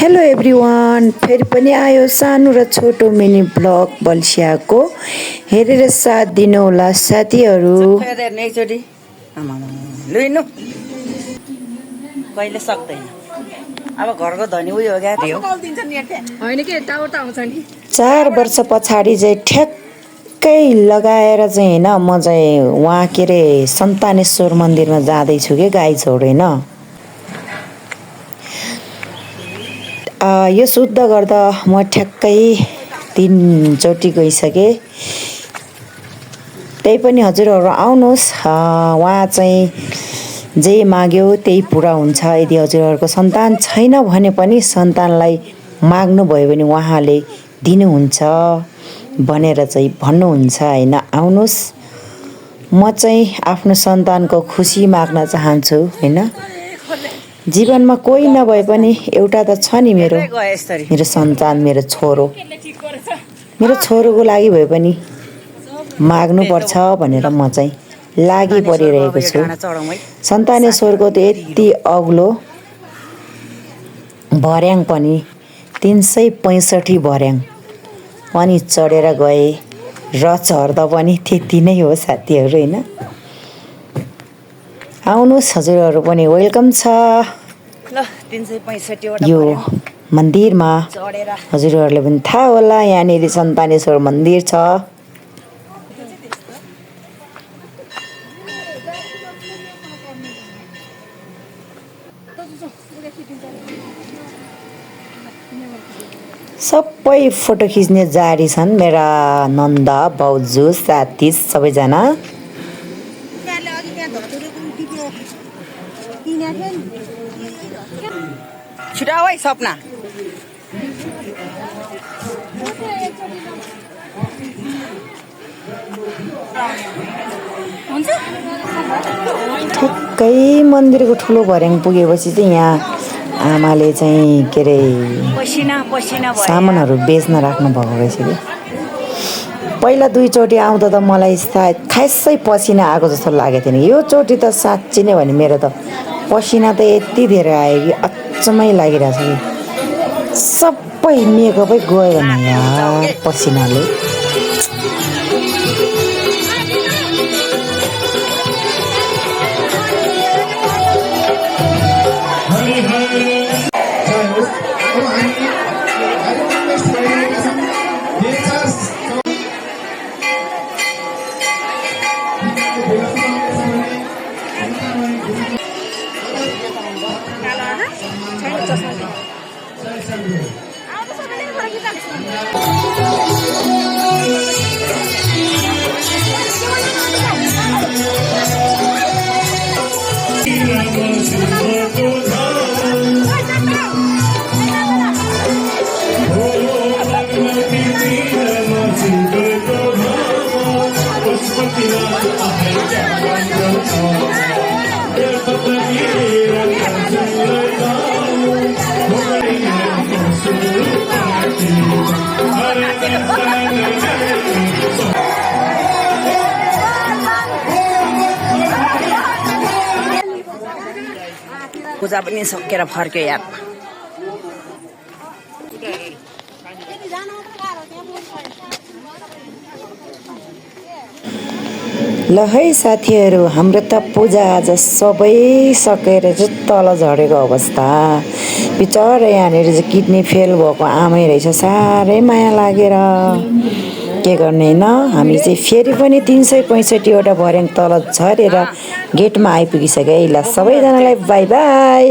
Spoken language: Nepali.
हेलो एभ्रिवान, फेरि पनि आयो सानो र छोटो मिनी ब्लग बल्सियाको। हेरेर साथ दिनुहोला साथीहरू। एकचोटि लुइनु कहिले सक्दैन। अब घरको धनी उयो हो क्या होइन कि टाउटा आउँछ नि 4 वर्ष पछाडि चाहिँ ठ्याक्कै लगाएर चाहिँ होइन म चाहिँ उहाँ के अरे सन्तानेश्वर मन्दिरमा जाँदैछु कि गाई छोडेन। यो शुद्ध गर्दा म ठ्याक्कै 3 चोटि गइसकेँ। त्यही पनि हजुरहरू आउनुहोस्, उहाँ चाहिँ जे माग्यो त्यही पुरा हुन्छ। यदि हजुरहरूको सन्तान छैन भने पनि सन्तानलाई माग्नुभयो भने उहाँले दिनुहुन्छ भनेर चाहिँ भन्नुहुन्छ होइन। आउनुहोस्, म चाहिँ आफ्नो सन्तानको खुसी माग्न चाहन्छु होइन। जीवनमा कोही नभए पनि एउटा त छ नि मेरो सन्तान, मेरो छोरोको लागि भए पनि माग्नुपर्छ भनेर म चाहिँ लागि परिरहेको छु। सन्तानेश्वरको त यति अग्लो भर्याङ पनि 365 भर्याङ पनि चढेर गए र चढ्दा पनि त्यति नै हो साथीहरू होइन। आउनुहोस्, हजुरहरू पनि वेलकम छ ल 365 यो मन्दिरमा। हजुरहरूले पनि थाहा होला यहाँनिर सन्तानेश्वर मन्दिर छ। सबै फोटो खिच्ने जारी छन् मेरा नन्दा बाउजू साथी सबैजना। छिटो है सपना ठ्याक्कै मन्दिरको ठुलो भर्याङ पुगेपछि चाहिँ यहाँ आमाले चाहिँ के अरे सामानहरू बेच्न राख्नु भएको रहेछ कि। पहिला 2 चोटि आउँदा त मलाई सायद खासै पसिना आएको जस्तो लागेको थिएन। यो चोटि त साँच्ची नै भने मेरो त पसिना त यति धेरै आयो कि अचम्मै लागिरहेछ कि सबै मेकअपै गयो भने यार पसिनाले। पूजा पनि सकेर फर्क्यो यार। ल है साथीहरू, हाम्रो त पूजा आज सबै सकेर चाहिँ तल झरेको अवस्था। बिचरा यहाँनिर चाहिँ किडनी फेल भएको आमै रहेछ, साह्रै माया लागेर के गर्ने होइन। हामी चाहिँ फेरि पनि 365वटा भर्याङ तल झरेर गेटमा आइपुगिसक्यो। ल सबैजनालाई बाई बाई।